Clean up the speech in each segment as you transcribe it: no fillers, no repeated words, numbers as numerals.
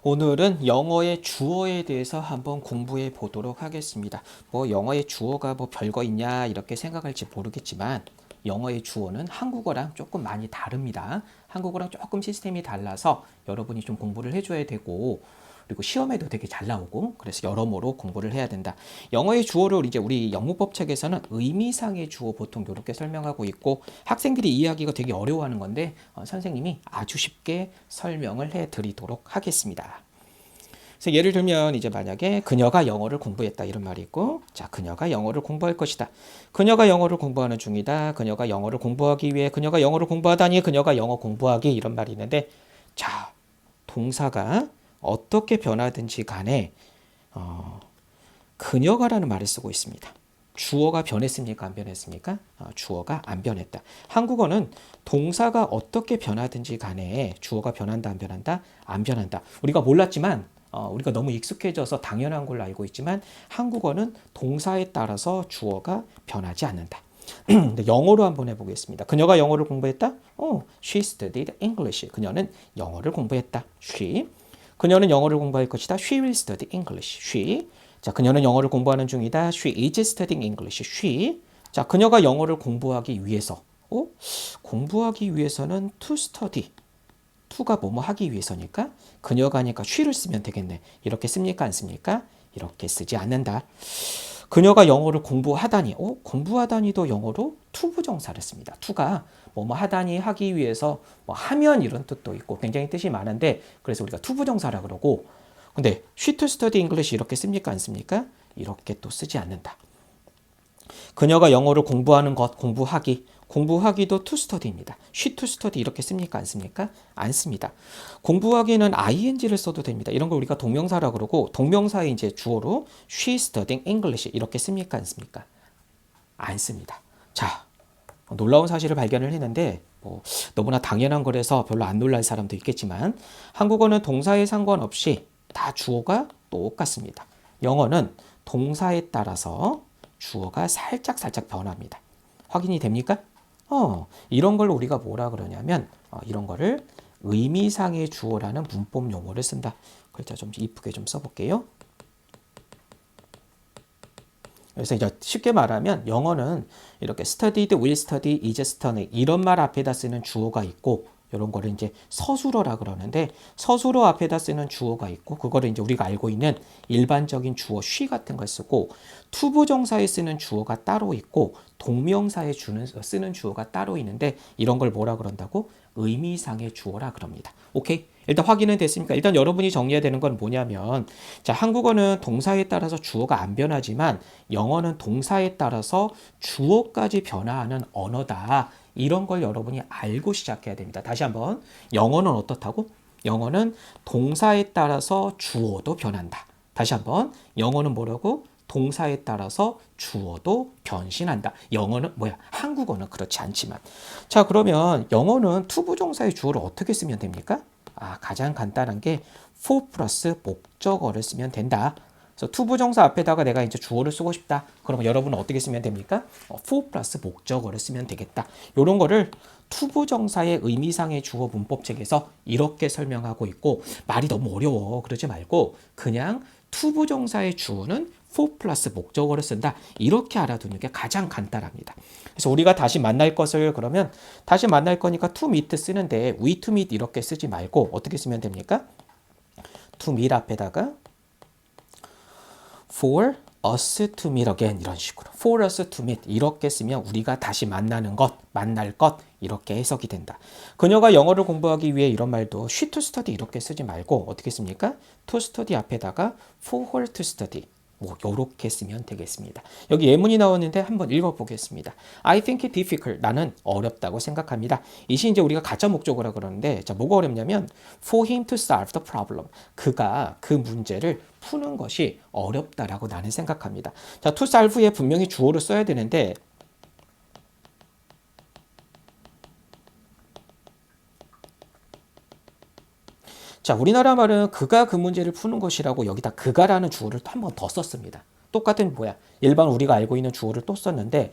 오늘은 영어의 주어에 대해서 한번 공부해 보도록 하겠습니다. 영어의 주어가 별거 있냐 이렇게 생각할지 모르겠지만 영어의 주어는 한국어랑 조금 많이 다릅니다. 한국어랑 조금 시스템이 달라서 여러분이 좀 공부를 해줘야 되고 그리고 시험에도 되게 잘 나오고 그래서 여러모로 공부를 해야 된다. 영어의 주어를 이제 우리 영문법 책에서는 의미상의 주어 보통 이렇게 설명하고 있고 학생들이 이해하기가 되게 어려워하는 건데 선생님이 아주 쉽게 설명을 해 드리도록 하겠습니다. 그래서 예를 들면 이제 만약에 그녀가 영어를 공부했다 이런 말이 있고 자 그녀가 영어를 공부할 것이다. 그녀가 영어를 공부하는 중이다. 그녀가 영어를 공부하기 위해 그녀가 영어를 공부하다니 그녀가 영어 공부하기 이런 말이 있는데 자 동사가 어떻게 변하든지 간에 그녀가라는 말을 쓰고 있습니다. 주어가 변했습니까? 안 변했습니까? 주어가 안 변했다. 한국어는 동사가 어떻게 변하든지 간에 주어가 변한다 안 변한다? 안 변한다. 우리가 몰랐지만 우리가 너무 익숙해져서 당연한 걸로 알고 있지만 한국어는 동사에 따라서 주어가 변하지 않는다. 영어로 한번 해보겠습니다. 그녀가 영어를 공부했다? She studied English. 그녀는 영어를 공부했다. She. 그녀는 영어를 공부할 것이다. She will study English. She. 자, 그녀는 영어를 공부하는 중이다. She is studying English. She. 자, 그녀가 영어를 공부하기 위해서. 공부하기 위해서는 to study. to가 뭐뭐 하기 위해서니까 그녀가 하니까 she를 쓰면 되겠네. 이렇게 씁니까? 안 씁니까? 이렇게 쓰지 않는다. 그녀가 영어를 공부하다니. 공부하다니도 영어로 to 부정사를 씁니다. to가 뭐뭐 하다니 하기 위해서 하면 이런 뜻도 있고 굉장히 뜻이 많은데 그래서 우리가 to 부정사라 그러고 근데 she to study English 이렇게 씁니까? 안 씁니까? 이렇게 또 쓰지 않는다. 그녀가 영어를 공부하는 것, 공부하기도 to study입니다. she to study 이렇게 씁니까? 안 씁니까? 안 씁니다. 공부하기는 ing를 써도 됩니다. 이런 걸 우리가 동명사라 그러고 동명사의 이제 주어로 she studying English 이렇게 씁니까? 안 씁니까? 안 씁니다. 자, 놀라운 사실을 발견을 했는데 너무나 당연한 거라서 별로 안 놀랄 사람도 있겠지만 한국어는 동사에 상관없이 다 주어가 똑같습니다. 영어는 동사에 따라서 주어가 살짝 변합니다. 확인이 됩니까? 이런 걸 우리가 뭐라 그러냐면 이런 거를 의미상의 주어라는 문법 용어를 쓴다. 글자 좀 이쁘게 좀 써볼게요. 그래서 이제 쉽게 말하면 영어는 이렇게 studied, will study, is studying 이런 말 앞에다 쓰는 주어가 있고 이런 거를 이제 서술어라 그러는데 서술어 앞에다 쓰는 주어가 있고 그거를 이제 우리가 알고 있는 일반적인 주어 she 같은 걸 쓰고 투부정사에 쓰는 주어가 따로 있고 동명사에 쓰는 주어가 따로 있는데 이런 걸 뭐라 그런다고? 의미상의 주어라 그럽니다. 오케이? 일단 확인은 됐습니까? 일단 여러분이 정리해야 되는 건 뭐냐면 자 한국어는 동사에 따라서 주어가 안 변하지만 영어는 동사에 따라서 주어까지 변화하는 언어다. 이런 걸 여러분이 알고 시작해야 됩니다. 다시 한번 영어는 어떻다고? 영어는 동사에 따라서 주어도 변한다. 다시 한번 영어는 뭐라고? 동사에 따라서 주어도 변신한다. 영어는 한국어는 그렇지 않지만. 자 그러면 영어는 투부정사의 주어를 어떻게 쓰면 됩니까? 가장 간단한 게 for 플러스 목적어를 쓰면 된다. 그래서 투부정사 앞에다가 내가 이제 주어를 쓰고 싶다. 그러면 여러분은 어떻게 쓰면 됩니까? for 플러스 목적어를 쓰면 되겠다. 이런 거를 투부정사의 의미상의 주어 문법책에서 이렇게 설명하고 있고 말이 너무 어려워. 그러지 말고 그냥 투부정사의 주어는 for 플러스 목적어를 쓴다. 이렇게 알아두는 게 가장 간단합니다. 그래서 우리가 다시 만날 것을 그러면 다시 만날 거니까 to meet 쓰는데 we to meet 이렇게 쓰지 말고 어떻게 쓰면 됩니까? to meet 앞에다가 for us to meet again 이런 식으로 for us to meet 이렇게 쓰면 우리가 다시 만나는 것, 만날 것 이렇게 해석이 된다. 그녀가 영어를 공부하기 위해 이런 말도 she to study 이렇게 쓰지 말고 어떻게 씁니까? to study 앞에다가 for her to study 요렇게 쓰면 되겠습니다. 여기 예문이 나오는데 한번 읽어보겠습니다. I think it difficult. 나는 어렵다고 생각합니다. 이시 이제 우리가 가짜 목적어라 그러는데 자 뭐가 어렵냐면 for him to solve the problem. 그가 그 문제를 푸는 것이 어렵다라고 나는 생각합니다. 자 to solve에 분명히 주어를 써야 되는데 자, 우리나라 말은 그가 그 문제를 푸는 것이라고 여기다 그가라는 주어를 한 번 더 썼습니다. 똑같은 일반 우리가 알고 있는 주어를 또 썼는데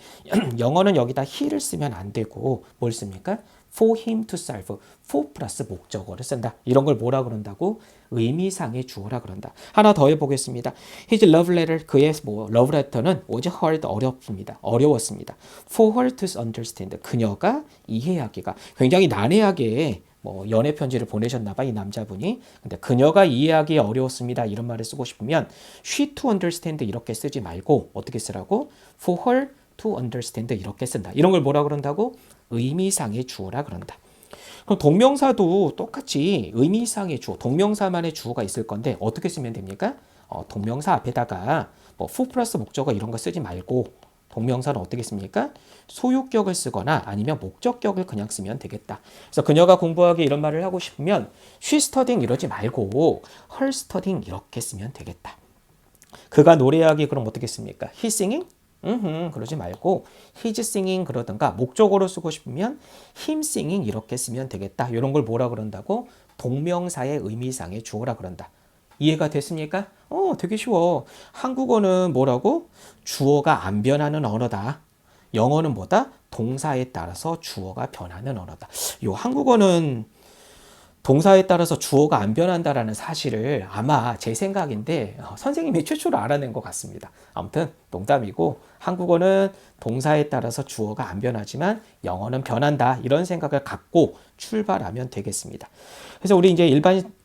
영어는 여기다 he를 쓰면 안 되고 뭘 씁니까? for him to serve. for 플러스 목적어를 쓴다. 이런 걸 뭐라 그런다고? 의미상의 주어라 그런다. 하나 더 해보겠습니다. His love letter, 그의 love letter는 was hard, 어려웠습니다. For her to understand, 그녀가 이해하기가. 굉장히 난해하게 연애 편지를 보내셨나봐 이 남자분이. 근데 그녀가 이해하기 어려웠습니다. 이런 말을 쓰고 싶으면 she to understand 이렇게 쓰지 말고 어떻게 쓰라고? For her to understand 이렇게 쓴다. 이런 걸 뭐라 그런다고? 의미상의 주어라 그런다. 그럼 동명사도 똑같이 의미상의 주어, 동명사만의 주어가 있을 건데 어떻게 쓰면 됩니까? 동명사 앞에다가 for 플러스 목적어 이런 거 쓰지 말고 동명사는 어떻게 씁니까? 소유격을 쓰거나 아니면 목적격을 그냥 쓰면 되겠다. 그래서 그녀가 공부하기 이런 말을 하고 싶으면 she studying 이러지 말고 her studying 이렇게 쓰면 되겠다. 그가 노래하기 그럼 어떻게 씁니까? he singing? 그러지 말고 his singing 그러든가 목적어로 쓰고 싶으면 him singing 이렇게 쓰면 되겠다. 이런 걸 뭐라 그런다고? 동명사의 의미상의 주어라 그런다. 이해가 됐습니까? 되게 쉬워. 한국어는 뭐라고? 주어가 안 변하는 언어다. 영어는 뭐다? 동사에 따라서 주어가 변하는 언어다. 요 한국어는 동사에 따라서 주어가 안 변한다라는 사실을 아마 제 생각인데 선생님이 최초로 알아낸 것 같습니다. 아무튼 농담이고 한국어는 동사에 따라서 주어가 안 변하지만 영어는 변한다. 이런 생각을 갖고 출발하면 되겠습니다. 그래서 우리 이제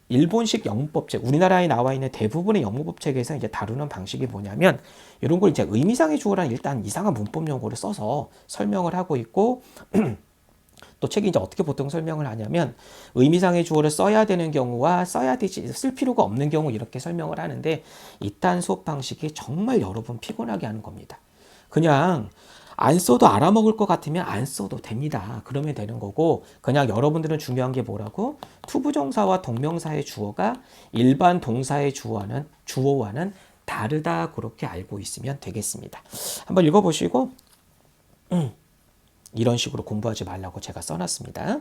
일본식 영문법책, 우리나라에 나와 있는 대부분의 영문법책에서 이제 다루는 방식이 뭐냐면 이런 걸 이제 의미상의 주어란 일단 이상한 문법 용어를 써서 설명을 하고 있고 또 책이 이제 어떻게 보통 설명을 하냐면 의미상의 주어를 써야 되는 경우와 쓸 필요가 없는 경우 이렇게 설명을 하는데 이딴 수업 방식이 정말 여러분 피곤하게 하는 겁니다. 그냥 안 써도 알아먹을 것 같으면 안 써도 됩니다. 그러면 되는 거고 그냥 여러분들은 중요한 게 뭐라고? 투부정사와 동명사의 주어가 일반 동사의 주어와는 다르다 그렇게 알고 있으면 되겠습니다. 한번 읽어보시고 이런 식으로 공부하지 말라고 제가 써놨습니다.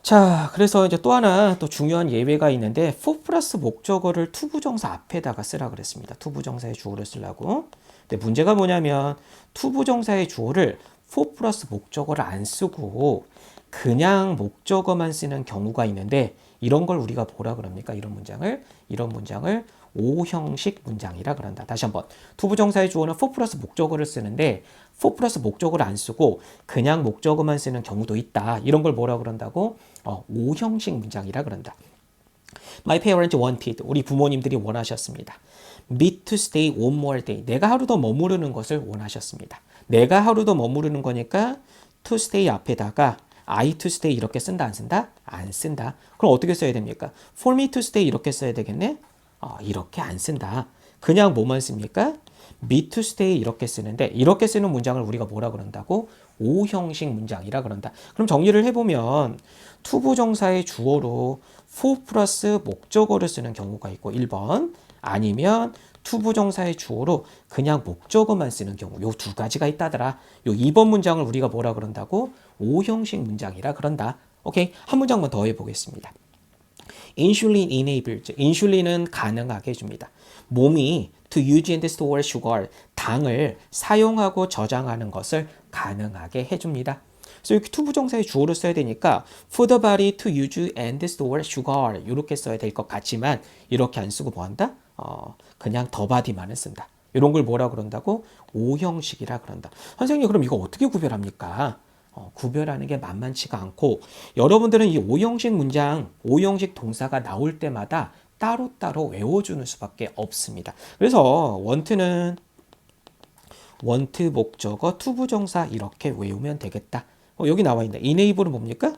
자, 그래서 이제 또 하나 또 중요한 예외가 있는데 for 플러스 목적어를 투부정사 앞에다가 쓰라 그랬습니다. 투부정사의 주어를 쓰려고. 근데 문제가 뭐냐면 투부정사의 주어를 for 플러스 목적어를 안 쓰고 그냥 목적어만 쓰는 경우가 있는데 이런 걸 우리가 뭐라 그럽니까? 이런 문장을 O형식 문장이라 그런다. 다시 한번 투부정사의 주어는 for 플러스 목적어를 쓰는데 for 플러스 목적어를 안 쓰고 그냥 목적어만 쓰는 경우도 있다. 이런 걸 뭐라 그런다고? O형식 문장이라 그런다. My parents wanted, 우리 부모님들이 원하셨습니다. Me to stay one more day, 내가 하루 더 머무르는 것을 원하셨습니다. 내가 하루 더 머무르는 거니까 to stay 앞에다가 I to stay 이렇게 쓴다 안 쓴다? 안 쓴다. 그럼 어떻게 써야 됩니까? For me to stay 이렇게 써야 되겠네? 이렇게 안 쓴다. 그냥 뭐만 씁니까? me to stay 이렇게 쓰는데 이렇게 쓰는 문장을 우리가 뭐라 그런다고? O형식 문장이라 그런다. 그럼 정리를 해보면 투부정사의 주어로 for 플러스 목적어를 쓰는 경우가 있고 1번 아니면 투부정사의 주어로 그냥 목적어만 쓰는 경우 요 두 가지가 있다더라. 요 2번 문장을 우리가 뭐라 그런다고? O형식 문장이라 그런다. 오케이, 한 문장만 더 해보겠습니다. Insulin enables, 인슐린은 가능하게 해줍니다. 몸이 to use and store sugar, 당을 사용하고 저장하는 것을 가능하게 해줍니다. 그래서 이렇게 투부정사의 주어를 써야 되니까 for the body to use and store sugar 이렇게 써야 될 것 같지만 이렇게 안 쓰고 뭐 한다? 그냥 the body만을 쓴다. 이런 걸 뭐라 그런다고? O형식이라 그런다. 선생님 그럼 이거 어떻게 구별합니까? 구별하는 게 만만치가 않고 여러분들은 이 O형식 문장, O형식 동사가 나올 때마다 따로따로 외워주는 수밖에 없습니다. 그래서 want는 want 목적어 투부정사 이렇게 외우면 되겠다. 여기 나와 있네. enable은 뭡니까?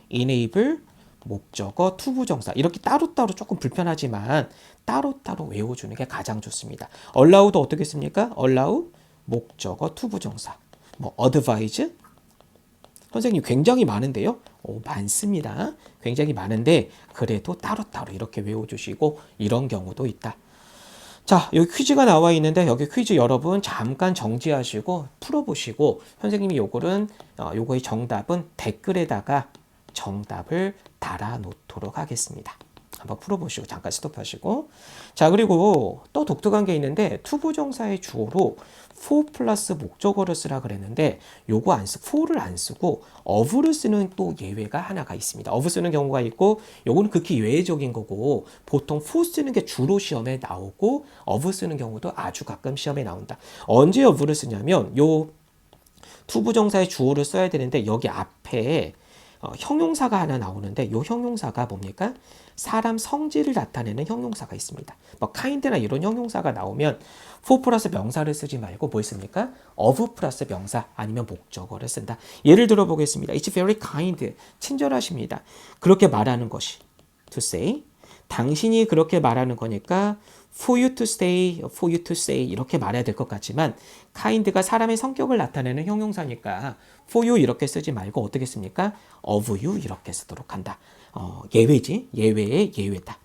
enable 목적어 투부정사 이렇게 따로따로 조금 불편하지만 따로따로 외워주는 게 가장 좋습니다. allow도 어떻게 씁니까? allow 목적어 투부정사 advise 선생님 굉장히 많은데요? 많습니다. 굉장히 많은데 그래도 따로따로 이렇게 외워주시고 이런 경우도 있다. 자, 여기 퀴즈가 나와 있는데 여기 퀴즈 여러분 잠깐 정지하시고 풀어보시고 선생님이 요거의 정답은 댓글에다가 정답을 달아 놓도록 하겠습니다. 한번 풀어보시고 잠깐 스톱하시고. 자, 그리고 또 독특한 게 있는데 투부정사의 주어로 for 플러스 목적어를 쓰라 그랬는데 요거 안 쓰, for를 안 쓰고 of를 쓰는 또 예외가 하나가 있습니다. of 쓰는 경우가 있고 요거는 극히 예외적인 거고 보통 for 쓰는 게 주로 시험에 나오고 of 쓰는 경우도 아주 가끔 시험에 나온다. 언제 of를 쓰냐면 요 투부정사의 주어를 써야 되는데 여기 앞에 형용사가 하나 나오는데 이 형용사가 뭡니까? 사람 성질을 나타내는 형용사가 있습니다. 뭐 kind나 이런 형용사가 나오면 for 플러스 명사를 쓰지 말고 뭘 씁니까? of 플러스 명사 아니면 목적어를 쓴다. 예를 들어 보겠습니다. It's very kind. 친절하십니다. 그렇게 말하는 것이 to say. 당신이 그렇게 말하는 거니까 for you to stay, for you to say 이렇게 말해야 될 것 같지만 kind가 사람의 성격을 나타내는 형용사니까 for you 이렇게 쓰지 말고 어떻게 씁니까? of you 이렇게 쓰도록 한다. 예외지. 예외의 예외다.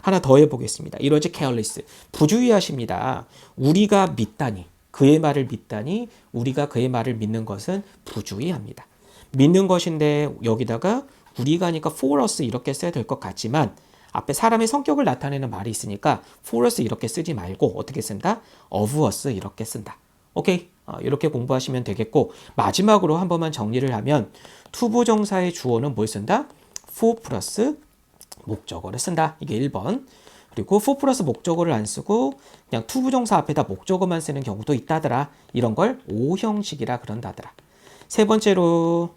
하나 더 해보겠습니다. 이러지 careless. 부주의하십니다. 우리가 믿다니, 그의 말을 믿다니 우리가 그의 말을 믿는 것은 부주의합니다. 믿는 것인데 여기다가 우리가 하니까 for us 이렇게 써야 될 것 같지만 앞에 사람의 성격을 나타내는 말이 있으니까 for us 이렇게 쓰지 말고 어떻게 쓴다? of us 이렇게 쓴다. 오케이? 이렇게 공부하시면 되겠고 마지막으로 한 번만 정리를 하면 투부정사의 주어는 뭘 쓴다? for 플러스 목적어를 쓴다. 이게 1번. 그리고 for 플러스 목적어를 안 쓰고 그냥 투부정사 앞에다 목적어만 쓰는 경우도 있다더라. 이런 걸 O형식이라 그런다더라. 세 번째로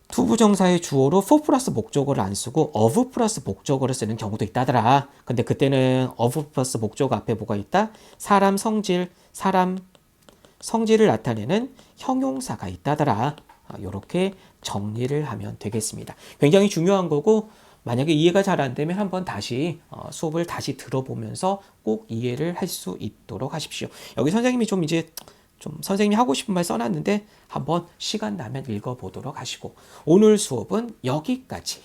투부정사의 주어로 for 플러스 목적어를 안 쓰고 of 플러스 목적어를 쓰는 경우도 있다더라. 근데 그때는 of 플러스 목적어 앞에 뭐가 있다? 사람 성질을 나타내는 형용사가 있다더라. 이렇게 정리를 하면 되겠습니다. 굉장히 중요한 거고 만약에 이해가 잘 안 되면 한번 다시 수업을 다시 들어보면서 꼭 이해를 할 수 있도록 하십시오. 여기 선생님이 좀 선생님이 하고 싶은 말 써놨는데 한번 시간 나면 읽어보도록 하시고 오늘 수업은 여기까지.